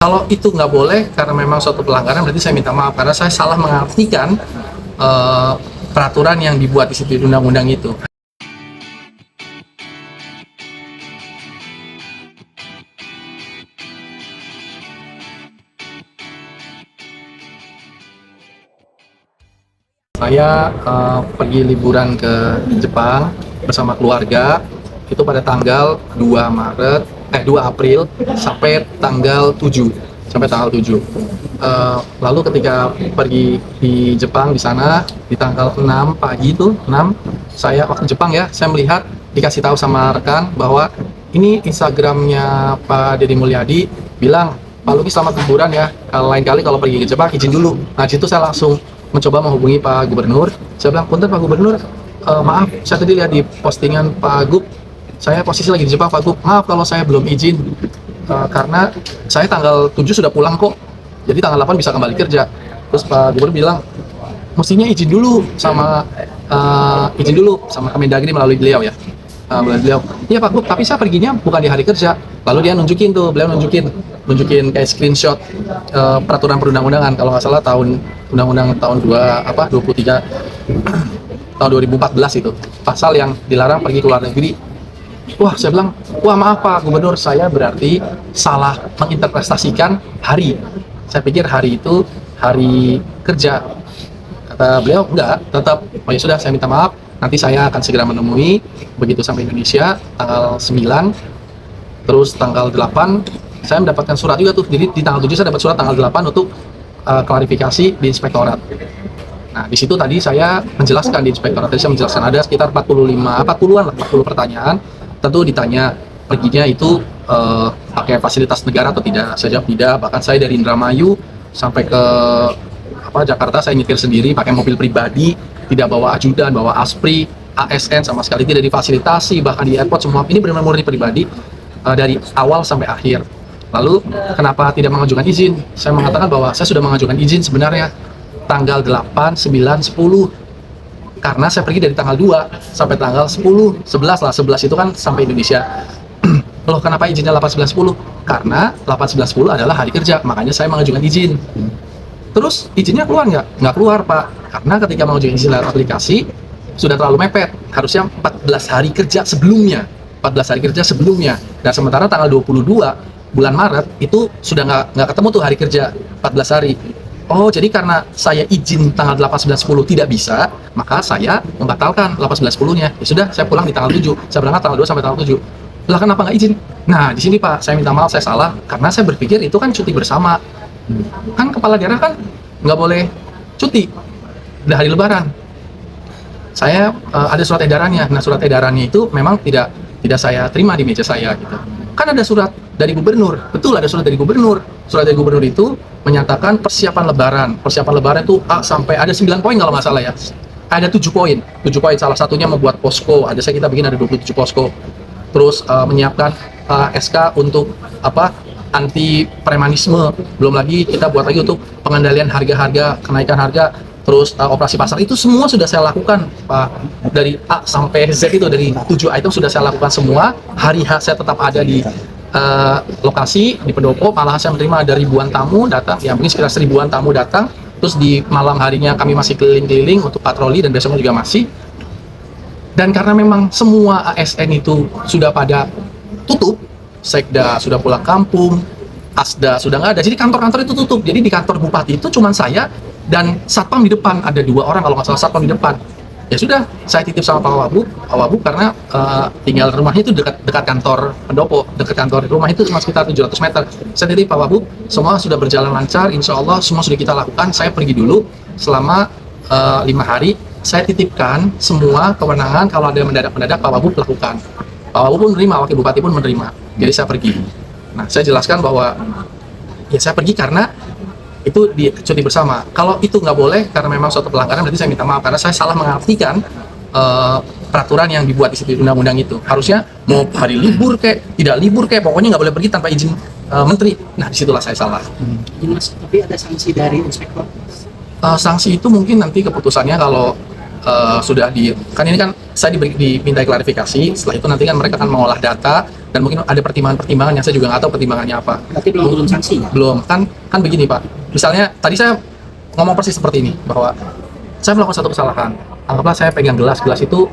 Kalau itu nggak boleh karena memang suatu pelanggaran, berarti saya minta maaf karena saya salah mengartikan eh, peraturan yang dibuat di situ di undang-undang itu. Saya pergi liburan ke Jepang bersama keluarga itu pada tanggal 2 April sampai tanggal 7 lalu ketika pergi di Jepang di sana di tanggal 6 pagi itu 6 saya waktu Jepang ya, saya melihat dikasih tahu sama rekan bahwa ini Instagramnya Pak Deddy Mulyadi bilang, Pak Luki selamat liburan ya, lain kali kalau pergi ke Jepang izin dulu. Nah situ saya langsung mencoba menghubungi Pak Gubernur. Saya bilang, punten Pak Gubernur, maaf saya tadi lihat di postingan Pak Gub, saya posisi lagi di Jepang Pak Gub, maaf kalau saya belum izin karena saya tanggal 7 sudah pulang kok, jadi tanggal 8 bisa kembali kerja. Terus Pak Gubernur bilang, mestinya izin dulu sama Kemendagri melalui beliau ya. Iya Pak Gub, tapi saya perginya bukan di hari kerja. Lalu dia beliau nunjukin kayak screenshot peraturan perundang-undangan, kalau nggak salah undang-undang tahun 23 tahun 2014 itu, pasal yang dilarang pergi ke luar negeri. Wah, saya bilang, wah maaf Pak Gubernur, saya berarti salah menginterpretasikan hari. Saya pikir hari itu hari kerja. Kata beliau, enggak, tetap, oh ya sudah, saya minta maaf, nanti saya akan segera menemui, begitu sampai Indonesia, tanggal 9, terus tanggal 8, saya mendapatkan surat juga tuh, jadi di tanggal 7 saya dapat surat tanggal 8 untuk klarifikasi di inspektorat. Nah, di situ tadi saya menjelaskan di inspektorat, tadi saya menjelaskan ada sekitar 40 pertanyaan, tentu ditanya perginya itu pakai fasilitas negara atau tidak. Saya jawab tidak, bahkan saya dari Indramayu sampai ke Jakarta saya nyetir sendiri pakai mobil pribadi, tidak bawa ajudan, bawa aspri, ASN sama sekali tidak difasilitasi, bahkan di airport semua ini benar-benar murni pribadi dari awal sampai akhir. Lalu kenapa tidak mengajukan izin? Saya mengatakan bahwa saya sudah mengajukan izin sebenarnya tanggal 8, 9, 10 karena saya pergi dari tanggal 2 sampai tanggal 10, 11 lah, 11 itu kan sampai Indonesia. Loh kenapa izinnya 8, 9, 10? Karena 8, 9, 10 adalah hari kerja, makanya saya mengajukan izin. Terus izinnya keluar nggak? Nggak keluar Pak, karena ketika mengajukan izin lewat aplikasi sudah terlalu mepet, harusnya 14 hari kerja sebelumnya. 14 hari kerja sebelumnya, dan sementara tanggal 22 bulan Maret itu sudah nggak ketemu tuh hari kerja 14 hari. Oh, jadi karena saya izin tanggal 8, 9, 10 tidak bisa, maka saya membatalkan 8, 9, 10-nya. Ya sudah, saya pulang di tanggal 7. Saya berangkat tanggal 2 sampai tanggal 7. Lah kenapa nggak izin? Nah, di sini Pak, saya minta maaf, saya salah. Karena saya berpikir itu kan cuti bersama. Kan kepala daerah kan nggak boleh cuti di hari Lebaran. Saya ada surat edarannya. Nah, surat edarannya itu memang tidak saya terima di meja saya gitu. Kan ada surat dari gubernur, betul ada surat dari gubernur. Surat dari gubernur itu menyatakan persiapan lebaran. Persiapan lebaran itu sampai ada 9 poin kalau nggak salah ya. Ada 7 poin. 7 poin, salah satunya membuat posko. Kita bikin ada 27 posko. Terus menyiapkan SK untuk anti premanisme. Belum lagi kita buat lagi untuk pengendalian harga-harga, kenaikan harga. Terus operasi pasar itu semua sudah saya lakukan Pak, dari A sampai Z itu, dari 7 item sudah saya lakukan semua. Hari H saya tetap ada di lokasi di pendopo, malah saya menerima ada ribuan tamu datang, ya mungkin sekitar 1000-an tamu datang. Terus di malam harinya kami masih keliling-keliling untuk patroli, dan besoknya juga masih. Dan karena memang semua ASN itu sudah pada tutup, Sekda sudah pulang kampung, Asda sudah nggak ada, jadi kantor-kantor itu tutup. Jadi di kantor bupati itu cuma saya dan satpam di depan, ada 2 orang kalau nggak salah satpam di depan. Ya sudah, saya titip sama Pak Wabub karena tinggal rumahnya itu dekat kantor pendopo, dekat kantor rumah itu cuma sekitar 700 meter. Saya titip Pak Wabub, semua sudah berjalan lancar, insya Allah semua sudah kita lakukan. Saya pergi dulu selama 5 hari, saya titipkan semua kewenangan, kalau ada mendadak-mendadak Pak Wabub lakukan. Pak Wabub pun menerima, Wakil Bupati pun menerima, jadi saya pergi. Nah, saya jelaskan bahwa ya saya pergi karena itu di cuti bersama. Kalau itu nggak boleh karena memang suatu pelanggaran, berarti saya minta maaf karena saya salah mengartikan peraturan yang dibuat di situ undang-undang itu. Harusnya mau hari libur tidak libur pokoknya nggak boleh pergi tanpa izin menteri. Nah, disitulah saya salah. Mas, tapi ada sanksi dari inspektor? Sanksi itu mungkin nanti keputusannya kalau sudah kan ini kan saya diminta klarifikasi. Setelah itu nanti kan mereka akan mengolah data, dan mungkin ada pertimbangan-pertimbangan yang saya juga nggak tahu pertimbangannya apa. Berarti belum turun sanksi. Belum, kan begini Pak, misalnya tadi saya ngomong persis seperti ini, bahwa saya melakukan satu kesalahan, anggaplah saya pegang gelas itu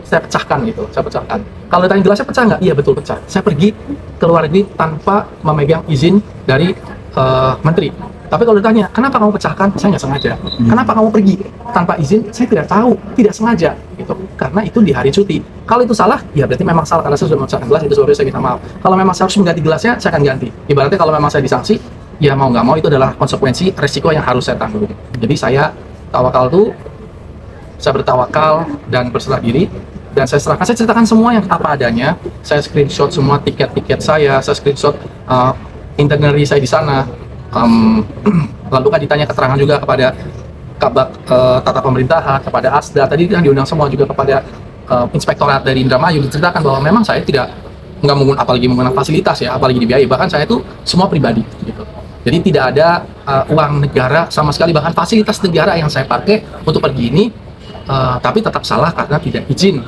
saya pecahkan gitu, saya pecahkan. Kalau ditanya gelasnya pecah nggak? Iya betul pecah. Saya pergi ke luar negeri tanpa memegang izin dari menteri. Tapi kalau ditanya, kenapa kamu pecahkan? Saya nggak sengaja. Kenapa kamu pergi tanpa izin? Saya tidak tahu, tidak sengaja. Gitu. Karena itu di hari cuti. Kalau itu salah, ya berarti memang salah karena saya sudah memecahkan gelas, itu sebabnya saya minta maaf. Kalau memang saya harus mengganti gelasnya, saya akan ganti. Ibaratnya kalau memang saya disanksi, ya mau nggak mau itu adalah konsekuensi, resiko yang harus saya tanggung. Jadi saya tawakal tuh, saya bertawakal dan berserah diri, dan saya ceritakan semua yang apa adanya. Saya screenshot semua tiket-tiket saya screenshot itinerary saya di sana. Lalu kan ditanya keterangan juga kepada Kabak Tata Pemerintahan, kepada ASDA, tadi kan diundang semua juga kepada Inspektorat dari Indramayu, diceritakan bahwa memang saya tidak nggak menggunakan, apalagi menggunakan fasilitas ya, apalagi dibiayai, bahkan saya itu semua pribadi gitu. Jadi tidak ada uang negara sama sekali, bahkan fasilitas negara yang saya pakai untuk pergi ini, tapi tetap salah karena tidak izin.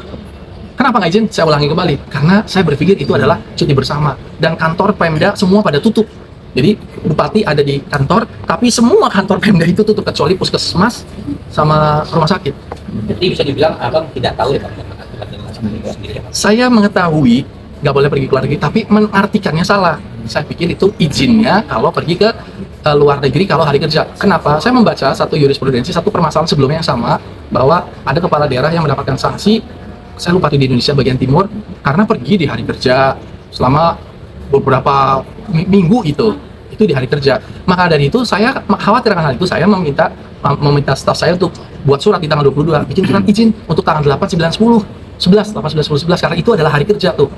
Kenapa nggak izin? Saya ulangi kembali, karena saya berpikir itu adalah cuti bersama dan kantor Pemda semua pada tutup. Jadi bupati ada di kantor, tapi semua kantor Pemda itu tutup kecuali puskesmas sama rumah sakit. Jadi bisa dibilang abang tidak tahu ya Pak, sendiri. Saya mengetahui nggak boleh pergi ke luar negeri, tapi mengartikannya salah. Saya pikir itu izinnya kalau pergi ke luar negeri kalau hari kerja. Kenapa? Saya membaca satu jurisprudensi, satu permasalahan sebelumnya yang sama, bahwa ada kepala daerah yang mendapatkan sanksi, saya lupa di Indonesia bagian timur, karena pergi di hari kerja selama beberapa minggu itu di hari kerja. Maka dari itu saya khawatir akan hal itu, saya meminta staf saya untuk buat surat di tanggal 22, bikin surat izin untuk tanggal 8, 9, 10, 11, 8, 9, 10, 11, karena itu adalah hari kerja tuh.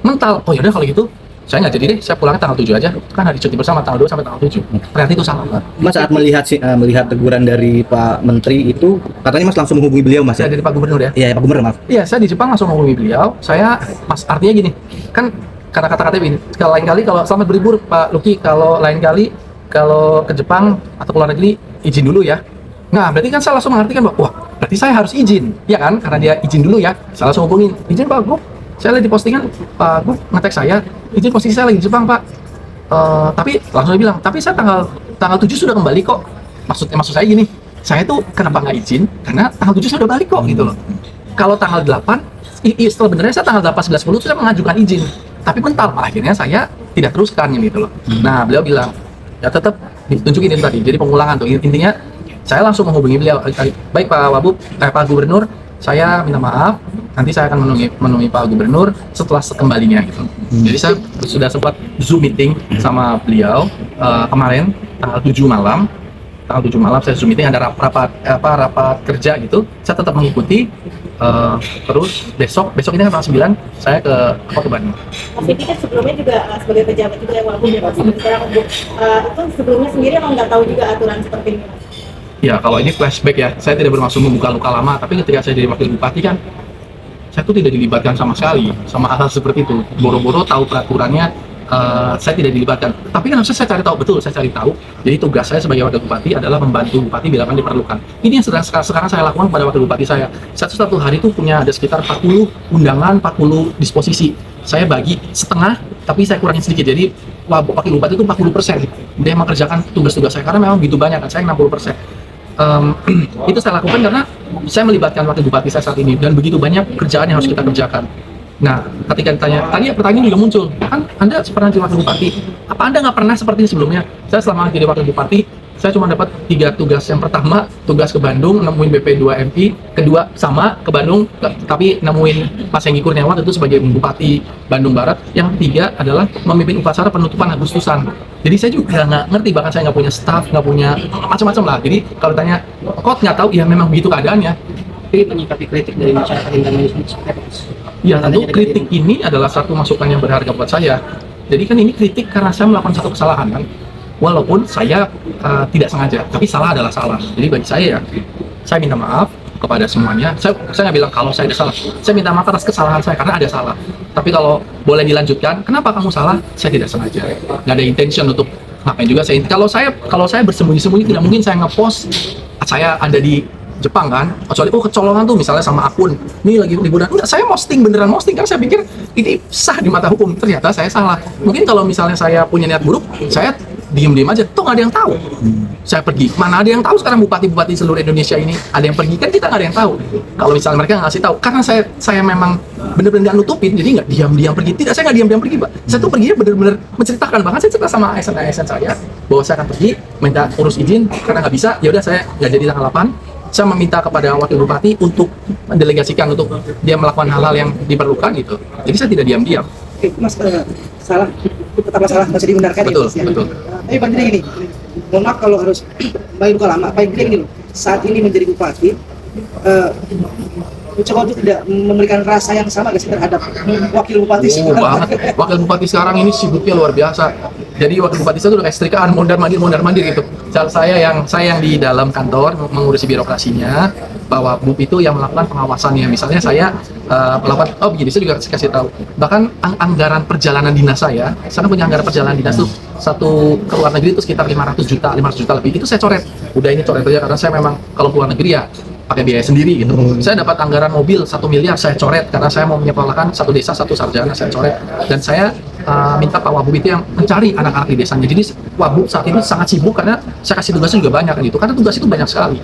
Mental, oh yaudah kalau gitu, saya nggak jadi deh, saya pulangnya tanggal 7 aja, kan hari cuti bersama tanggal 2 sampai tanggal 7. Ternyata itu salah. Mas saat melihat teguran dari Pak Menteri itu, katanya Mas langsung menghubungi beliau Mas Saya ya? dari Pak Gubernur ya? Iya Pak Gubernur maaf. Iya, saya di Jepang langsung menghubungi beliau. Mas, artinya gini, kan karena kata-kata ini, kalau lain kali kalau selamat berlibur Pak Luki, kalau lain kali kalau ke Jepang atau ke luar negeri izin dulu ya. Nah, berarti kan saya langsung mengartikan bahwa wah, berarti saya harus izin, ya kan? Karena dia izin dulu ya. Saya langsung hubungin, izin Pak Gub. Saya lihat di postingan Pak Gub nge-tag saya, izin posisi saya lagi di Jepang Pak. Tapi langsung dia bilang, tapi saya tanggal 7 sudah kembali kok. Maksud saya gini, saya tuh kenapa nggak izin? Karena tanggal 7 saya udah balik kok gitu loh. Kalau tanggal 8, setelah benernya saya tanggal 8, 11, 10 itu saya mengajukan izin. Tapi mental, akhirnya saya tidak teruskan gitu loh. Nah, beliau bilang, ya tetap ditunjukin itu tadi. Jadi pengulangan tuh, intinya saya langsung menghubungi beliau. Baik Pak Wabub, Pak Gubernur, saya minta maaf. Nanti saya akan menemui Pak Gubernur setelah kembalinya gitu. Jadi saya sudah sempat Zoom meeting sama beliau kemarin tanggal 7 malam. Tanggal 7 malam saya Zoom meeting, ada rapat kerja gitu. Saya tetap mengikuti. Terus besok ini kan tanggal 9 saya ke Bandung. Mas Vicky kan sebelumnya juga sebagai pejabat juga ya, walaupun dia masih sekarang itu sebelumnya sendiri emang nggak tahu juga aturan seperti ini Mas? Ya kalau ini flashback ya, saya tidak bermaksud membuka luka lama, tapi ketika saya jadi wakil bupati kan, saya tuh tidak dilibatkan sama sekali sama hal-hal seperti itu. Boro-boro tahu peraturannya, saya tidak dilibatkan. Tapi kan harusnya saya cari tahu, betul saya cari tahu. Jadi tugas saya sebagai wakil bupati adalah membantu bupati bila mana diperlukan. Ini yang sekarang saya lakukan pada wakil bupati saya. Satu hari itu punya ada sekitar 40 undangan, 40 disposisi. Saya bagi setengah, tapi saya kurangin sedikit. Jadi wakil bupati itu 40%. Dia mengerjakan tugas-tugas saya karena memang begitu banyak kan, saya 60%. Itu saya lakukan karena saya melibatkan wakil bupati saya saat ini dan begitu banyak kerjaan yang harus kita kerjakan. Nah, ketika ditanya, tadi pertanyaan juga muncul, kan Anda pernah jadi wakil bupati, apa Anda nggak pernah seperti ini sebelumnya? Saya selama jadi wakil bupati, saya cuma dapat 3 tugas. Yang pertama, tugas ke Bandung, nemuin BP2MI, kedua sama ke Bandung, tapi nemuin Mas Hengki Kurniawan itu sebagai Bupati Bandung Barat, yang ketiga adalah memimpin upacara penutupan Agustusan. Jadi saya juga nggak ngerti, bahkan saya nggak punya staff, nggak punya macam-macam lah. Jadi kalau tanya, kok nggak tahu, ya memang begitu keadaannya. Tapi menyikapi kritik dari masyarakat Indonesia seperti apa? Ya tentu kritik ini adalah satu masukan yang berharga buat saya. Jadi kan ini kritik karena saya melakukan satu kesalahan kan. Walaupun saya tidak sengaja, tapi salah adalah salah. Jadi bagi saya, saya minta maaf kepada semuanya. Saya nggak bilang kalau saya ada salah. Saya minta maaf atas kesalahan saya karena ada salah. Tapi kalau boleh dilanjutkan, kenapa kamu salah? Saya tidak sengaja. Nggak ada intention untuk ngapain juga saya. Kalau saya bersembunyi-sembunyi, tidak mungkin saya ngepost saya ada di Jepang kan, kecuali kecolongan tuh misalnya sama akun ini lagi liburan, enggak, saya posting, beneran posting karena saya pikir ini sah di mata hukum. Ternyata saya salah. Mungkin kalau misalnya saya punya niat buruk, saya diem aja, tuh nggak ada yang tahu. Saya pergi, mana ada yang tahu sekarang bupati-bupati seluruh Indonesia ini ada yang pergi, kan kita nggak ada yang tahu. Kalau misalnya mereka nggak ngasih tahu, karena saya memang bener-bener nggak nutupin, jadi nggak diam-diam pergi. Tidak, saya nggak diam-diam pergi, Pak. Saya tuh perginya bener-bener menceritakan, bahkan saya cerita sama ASN saya bahwa saya akan pergi, minta urus izin, karena nggak bisa, ya udah saya nggak jadi tanggal 8. Saya meminta kepada wakil bupati untuk mendelegasikan untuk dia melakukan hal-hal yang diperlukan gitu. Jadi saya tidak diam-diam. Oke, Mas, salah, tetaplah salah, masih dibenarkan Betul, ya, Mas, ya. betul. Tapi paling tidak gini, mohon maaf kalau harus bagi luka lama, paling tidak gini loh, saat ini menjadi bupati, mencoba untuk tidak memberikan rasa yang sama gak sih terhadap wakil bupati Oh, banget. Wakil bupati sekarang ini sibuknya luar biasa. Jadi wakil bupati saya tuh udah kayak setrikaan, mondar-mandir gitu. Saya yang di dalam kantor mengurusi birokrasinya, bahwa BUP itu yang melakukan pengawasannya. Misalnya saya melakukan, begini, saya juga kasih tahu. Bahkan anggaran perjalanan dinas saya kan punya anggaran perjalanan dinas tuh satu ke luar negeri itu sekitar 500 juta lebih. Itu saya coret. Udah ini coret aja karena saya memang kalau ke luar negeri ya pakai biaya sendiri gitu. Saya dapat anggaran mobil 1 miliar saya coret karena saya mau menyekolahkan satu desa satu sarjana, saya coret. Dan saya minta Pak Wabub itu yang mencari anak-anak di desanya. Jadi Wabub saat ini sangat sibuk karena saya kasih tugasnya juga banyak gitu. Karena tugas itu banyak sekali.